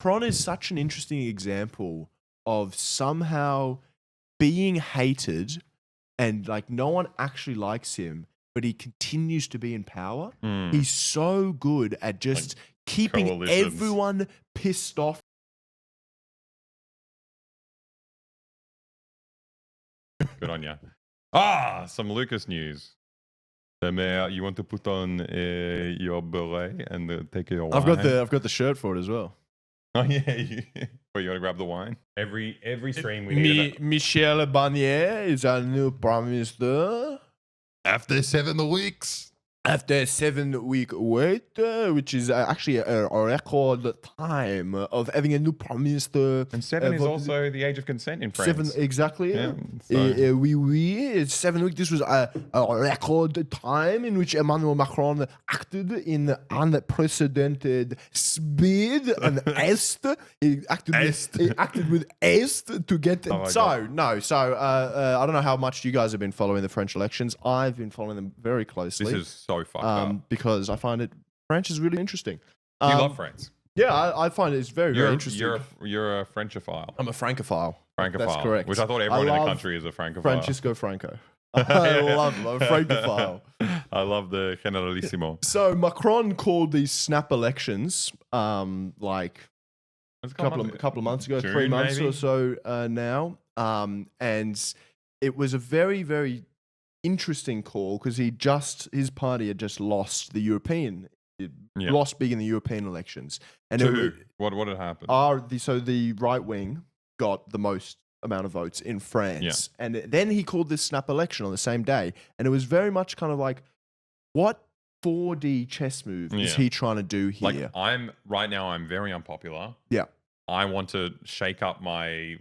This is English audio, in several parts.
Macron is such an interesting example of somehow being hated and like no one actually likes him, but he continues to be in power. He's so good at just keeping everyone pissed off. Good on you. Some Lucas news. Mayor, you want to put on your beret and take your wine? I've got the shirt for it as well. Oh yeah, but you want to grab the wine? Every stream we need. Michel Barnier is our new prime minister. After 7 weeks. After a 7-week wait, which is actually a record time of having a new prime minister. And 7 is also the age of consent in France. 7, exactly. Yeah, it's 7 weeks. This was a record time in which Emmanuel Macron acted in unprecedented speed and haste. He acted with haste to get. So I don't know how much you guys have been following the French elections. I've been following them very closely. This is so fucked up. Because I find France is really interesting. You love France? Yeah, I find it's very interesting. You're a Frenchophile. I'm a Francophile. Francophile. That's correct. Which I thought everyone in the country is a Francophile. Francisco Franco. I love him. I'm a Francophile. I love the Generalissimo. So Macron called these snap elections like a couple of months ago, June, 3 months maybe? Or so now. And it was a very, very interesting call because his party had just lost the lost big in the European elections. And what had happened? So the right wing got the most amount of votes in France, and then he called this snap election on the same day, and it was very much kind of like, what 4D chess move is he trying to do here? Like right now I'm very unpopular. Yeah. I want to shake up my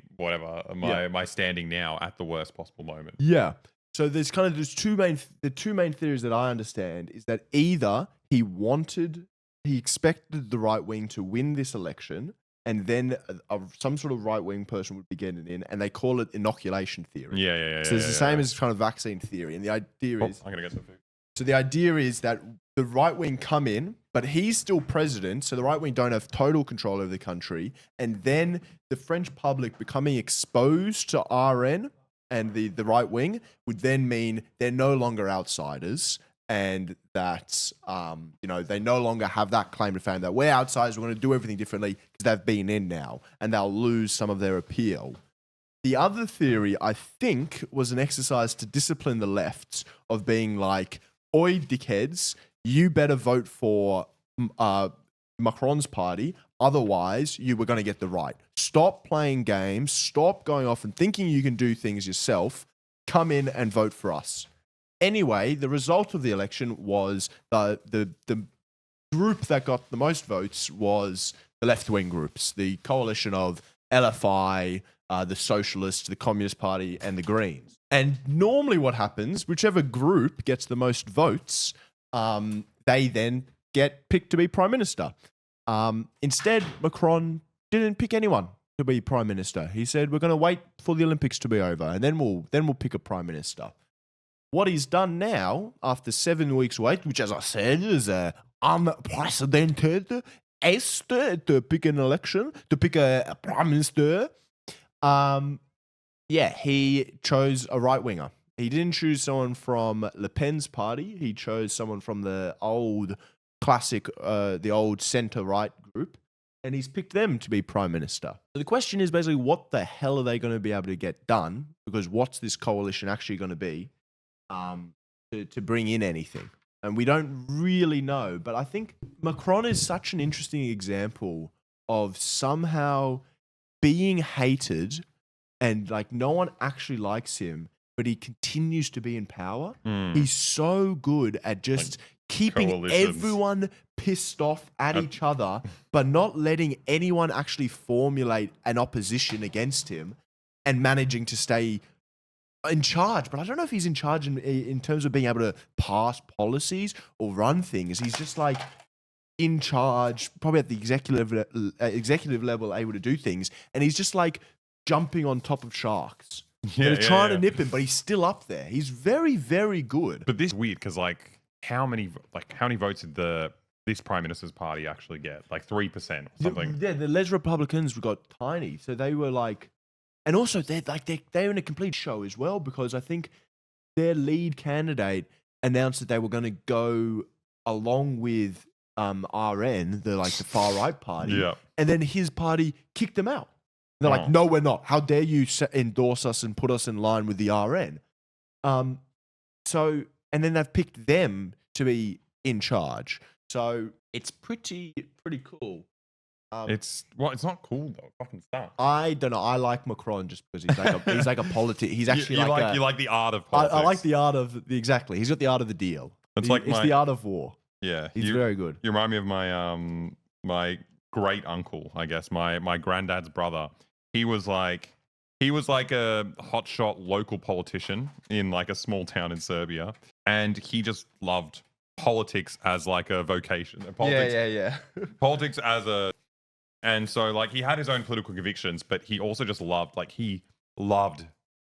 standing now at the worst possible moment. Yeah. So there's the two main theories that I understand is that either he expected the right wing to win this election, and then some sort of right wing person would be getting in, and they call it inoculation theory. Yeah. So it's the same as kind of vaccine theory, and the idea is I'm gonna get some food. So the idea is that the right wing come in, but he's still president, so the right wing don't have total control over the country, and then the French public becoming exposed to RN and the right wing would then mean they're no longer outsiders, and that they no longer have that claim to fame that we're outsiders, we're going to do everything differently because they've been in now, and they'll lose some of their appeal. The other theory, I think, was an exercise to discipline the left of being like, oi, dickheads, you better vote for Macron's party, otherwise you were going to get the right. Stop playing games, stop going off and thinking you can do things yourself, come in and vote for us. Anyway, the result of the election was the group that got the most votes was the left-wing groups, the coalition of LFI, the Socialists, the Communist Party, and the Greens. And normally what happens, whichever group gets the most votes, they then get picked to be prime minister. Instead, Macron didn't pick anyone to be prime minister. He said, we're going to wait for the Olympics to be over, and then we'll pick a prime minister. What he's done now, after 7 weeks wait, which, as I said, is unprecedented, is to pick an election, to pick a prime minister, he chose a right-winger. He didn't choose someone from Le Pen's party. He chose someone from the old classic, the old centre-right group, and he's picked them to be prime minister. So the question is basically, what the hell are they going to be able to get done? Because what's this coalition actually going to be to bring in anything? And we don't really know. But I think Macron is such an interesting example of somehow being hated and like no one actually likes him, but he continues to be in power. He's so good at just keeping everyone pissed off at each other, but not letting anyone actually formulate an opposition against him and managing to stay in charge. But I don't know if he's in charge in terms of being able to pass policies or run things. He's just like in charge, probably at the executive level, able to do things. And he's just like jumping on top of sharks. They're trying to nip him, but he's still up there. He's very, very good. But this is weird because how many votes did the this prime minister's party actually get? Like 3% or something. Yeah, the Les Republicans got tiny, so they were like, and also they're in a complete show as well because I think their lead candidate announced that they were going to go along with RN, the far right party, Yeah. and then his party kicked them out. They're like, no, we're not. How dare you endorse us and put us in line with the RN? So, and then they've picked them to be in charge. So it's pretty cool. It's not cool though. It fucking sucks. I don't know. I like Macron just because he's like a politic. He's actually you like the art of politics. I like the art of exactly. He's got the art of the deal. It's It's the art of war. Yeah, He's very good. You remind me of my my great uncle, I guess, my granddad's brother. He was like a hotshot local politician in like a small town in Serbia, and he just loved politics as like a vocation. Yeah. Politics as a, and so like he had his own political convictions, but he also just loved Deng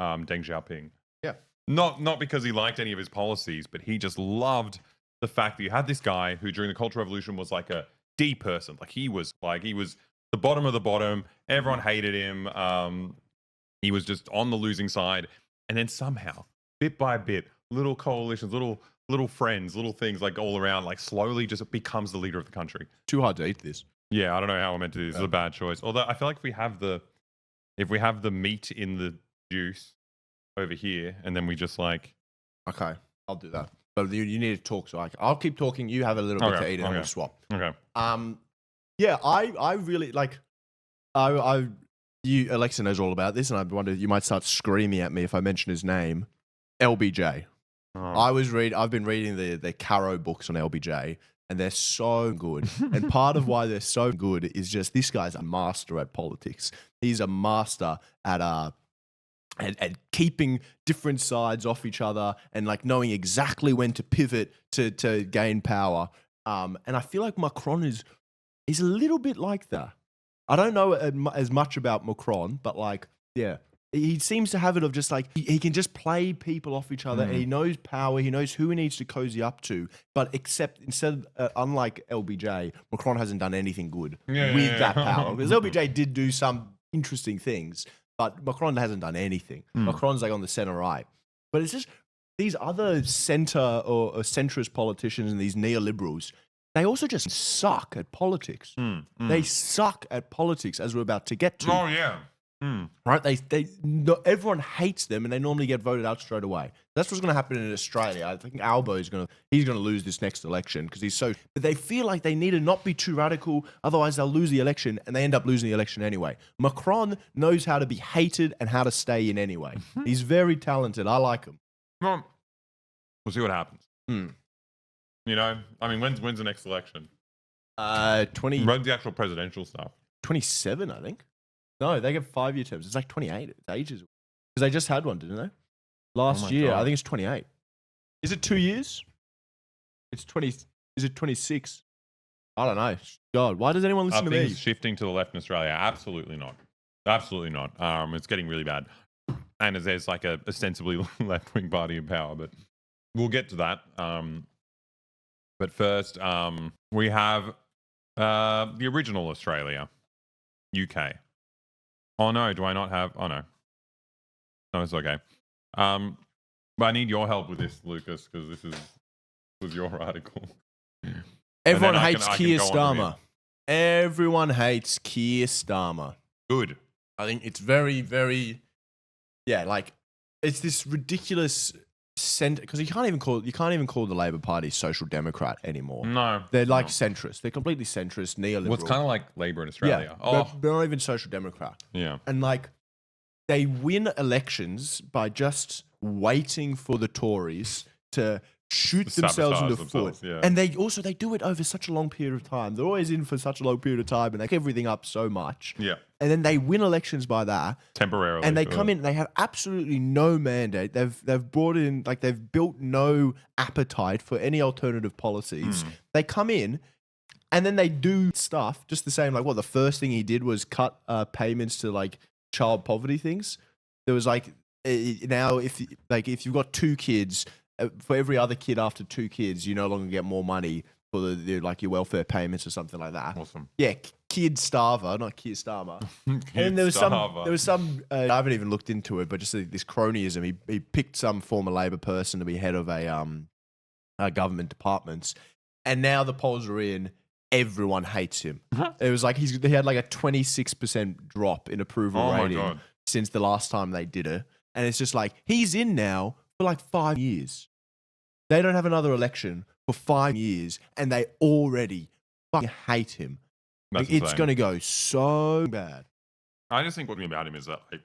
Xiaoping. Yeah. Not because he liked any of his policies, but he just loved the fact that you had this guy who during the Cultural Revolution was like a D person. He was the bottom of the bottom. Everyone hated him. He was just on the losing side. And then somehow, bit by bit, little coalitions, little friends, little things like all around, like slowly just becomes the leader of the country. Too hard to eat this. Yeah, I don't know how I'm meant to do this. This is a bad choice. Although I feel like if we have the meat in the juice over here, and then we just like, Okay, I'll do that. But you need to talk, so I'll keep talking. You have a little bit to eat, and we'll swap. okay. Yeah, I really like. You Alexa knows all about this, and I wonder you might start screaming at me if I mention his name. LBJ. Oh. I've been reading the Caro books on LBJ, and they're so good. And part of why they're so good is just this guy's a master at politics. He's a master at keeping different sides off each other and like knowing exactly when to pivot to gain power. And I feel like Macron is a little bit like that. I don't know as much about Macron, but like, yeah, he seems to have it of just like, he can just play people off each other and he knows power. He knows who he needs to cozy up to. But unlike LBJ, Macron hasn't done anything good with that power. Because LBJ did do some interesting things, but Macron hasn't done anything. Macron's like on the center right. But it's just these other center or centrist politicians and these neoliberals, they also just suck at politics. They suck at politics, as we're about to get to. Oh yeah. Right? Everyone hates them, and they normally get voted out straight away. That's what's going to happen in Australia. I think Albo he's going to lose this next election because he's so. But they feel like they need to not be too radical, otherwise they'll lose the election, and they end up losing the election anyway. Macron knows how to be hated and how to stay in anyway. He's very talented. I like him. Well, we'll see what happens. You know, I mean, when's the next election? 20. When's the actual presidential stuff? 27, I think. No, they get 5-year terms. It's like 28. It's ages. Because they just had one, didn't they? Last year. God. I think it's 28. Is it 2 years? It's 20. Is it 26? I don't know. God, why does anyone listen to me? Things shifting to the left in Australia? Absolutely not. Absolutely not. It's getting really bad. And there's like a ostensibly left-wing party in power, but we'll get to that. But first, we have the original Australia, UK. Oh no, do I not have? Oh no, it's okay. But I need your help with this, Lucas, because this was your article. Everyone hates Keir Starmer. Everyone hates Keir Starmer. Good. I think it's very, very, like it's this ridiculous because you can't even call the Labor Party Social Democrat anymore. No, they're like centrist. They're completely centrist, neoliberal. Well, it's kind of like Labor in Australia. Yeah, they're not even Social Democrat. Yeah, and like they win elections by just waiting for the Tories to shoot themselves in the foot. Yeah. And they do it over such a long period of time. They're always in for such a long period of time and they give everything up so much. Yeah. And then they win elections by that. Temporarily. And they come in, they have absolutely no mandate. They've brought in, like they've built no appetite for any alternative policies. They come in and then they do stuff just the same. Like the first thing he did was cut payments to like child poverty things. There was like, now if you've got 2 kids, for every other kid after 2 kids, you no longer get more money for the like your welfare payments or something like that. Awesome. Yeah, Kid Starmer, not Keir Starmer. And there was some. I haven't even looked into it, but just this cronyism. He picked some former Labor person to be head of a government departments, and now the polls are in. Everyone hates him. It was like he had like a 26% drop in approval rating since the last time they did it, and it's just like he's in now for like 5 years. They don't have another election for 5 years, and they already fucking hate him. Like, it's going to go so bad. I just think what's about him is that, like,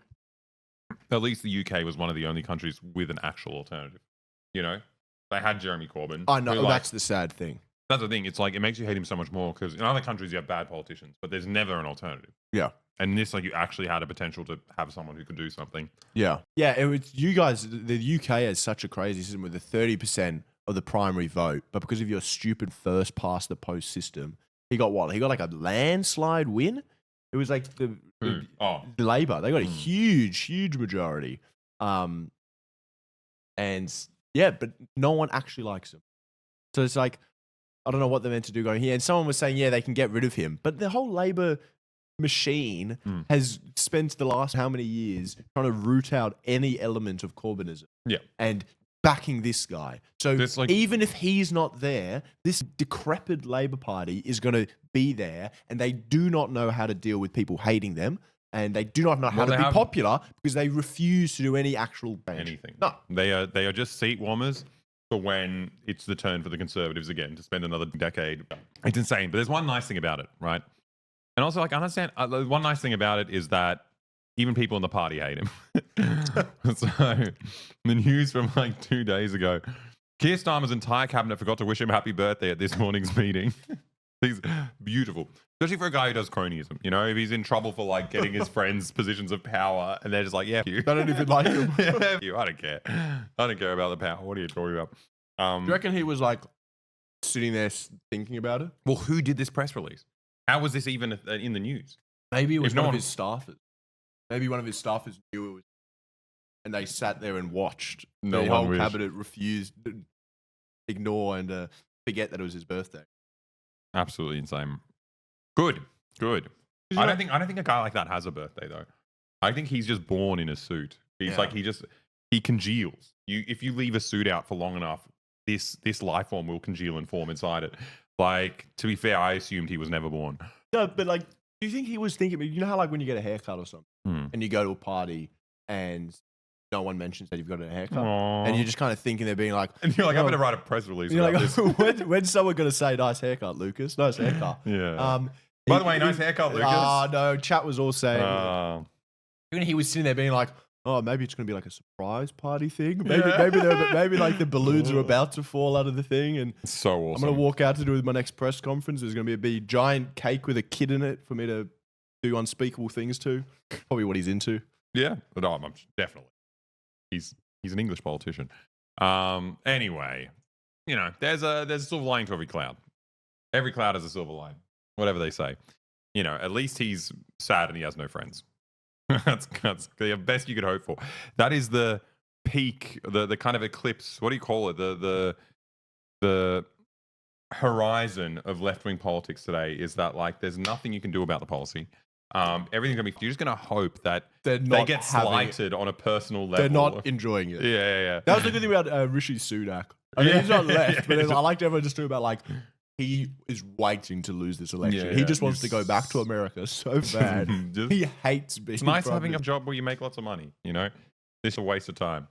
at least the UK was one of the only countries with an actual alternative. You know, they had Jeremy Corbyn. I know, that's the sad thing. That's the thing. It's like it makes you hate him so much more because in other countries you have bad politicians, but there's never an alternative. Yeah. And this, like, you actually had a potential to have someone who could do something. Yeah. Yeah. It was you guys. The UK has such a crazy system with the 30% of the primary vote, but because of your stupid first past the post system, he got what? He got like a landslide win. It was like the Labour. They got a huge majority. And yeah, but no one actually likes him. So it's like, I don't know what they're meant to do going here. And someone was saying, yeah, they can get rid of him. But the whole Labour machine has spent the last how many years trying to root out any element of Corbynism. Yeah. And backing this guy. So like, even if he's not there, this decrepit Labour Party is going to be there, and they do not know how to deal with people hating them, and they do not know how to be popular because they refuse to do any actual change. Anything. No. They are just seat warmers for when it's the turn for the Conservatives again to spend another decade. It's insane. But there's one nice thing about it, right? And also, like, I understand, one nice thing about it is that even people in the party hate him. So, the news from like 2 days ago, Keir Starmer's entire cabinet forgot to wish him happy birthday at this morning's meeting. He's beautiful. Especially for a guy who does cronyism. You know, if he's in trouble for like getting his friends positions of power and they're just like, yeah, you. They don't even like him. Yeah, you. I don't care. I don't care about the power. What are you talking about? Do you reckon he was like sitting there thinking about it? Well, who did this press release? How was this even in the news? Maybe it was one of his staffers. Maybe one of his staffers knew it was, and they sat there and watched. The whole cabinet refused, ignore, and forget that it was his birthday. Absolutely insane. Good. I don't think a guy like that has a birthday though. I think he's just born in a suit. He's like he congeals. If you leave a suit out for long enough, this life form will congeal and form inside it. Like, to be fair, I assumed he was never born. No, but like, do you think he was thinking? You know how like when you get a haircut or something, and you go to a party and no one mentions that you've got a haircut, and you're just kind of thinking they're being like, and you're like, I'm gonna write a press release. You're about like, this. when's someone gonna say nice haircut, Lucas? Nice haircut. Yeah. By the way, nice haircut, Lucas. No, chat was all saying. He was sitting there being like, oh, maybe it's gonna be like a surprise party thing. Maybe like the balloons are about to fall out of the thing, and so awesome. I'm gonna walk out to do my next press conference. There's gonna be a big giant cake with a kid in it for me to do unspeakable things to. Probably what he's into. Yeah, but I'm definitely. He's an English politician. Anyway, you know, there's a silver lining to every cloud. Every cloud has a silver lining, whatever they say. You know, at least he's sad and he has no friends. that's the best you could hope for. That is the peak, the kind of eclipse. What do you call it? The horizon of left-wing politics today is that, like, there's nothing you can do about the policy. Everything's gonna be. You're just gonna hope that they get slighted on a personal level. They're not enjoying it. Yeah. That was the good thing about Rishi Sunak. I mean, he's not left, but I liked everyone just talking about like he is waiting to lose this election. He just wants to go back to America so bad. He hates being. It's nice having a job where you make lots of money. You know, this is a waste of time.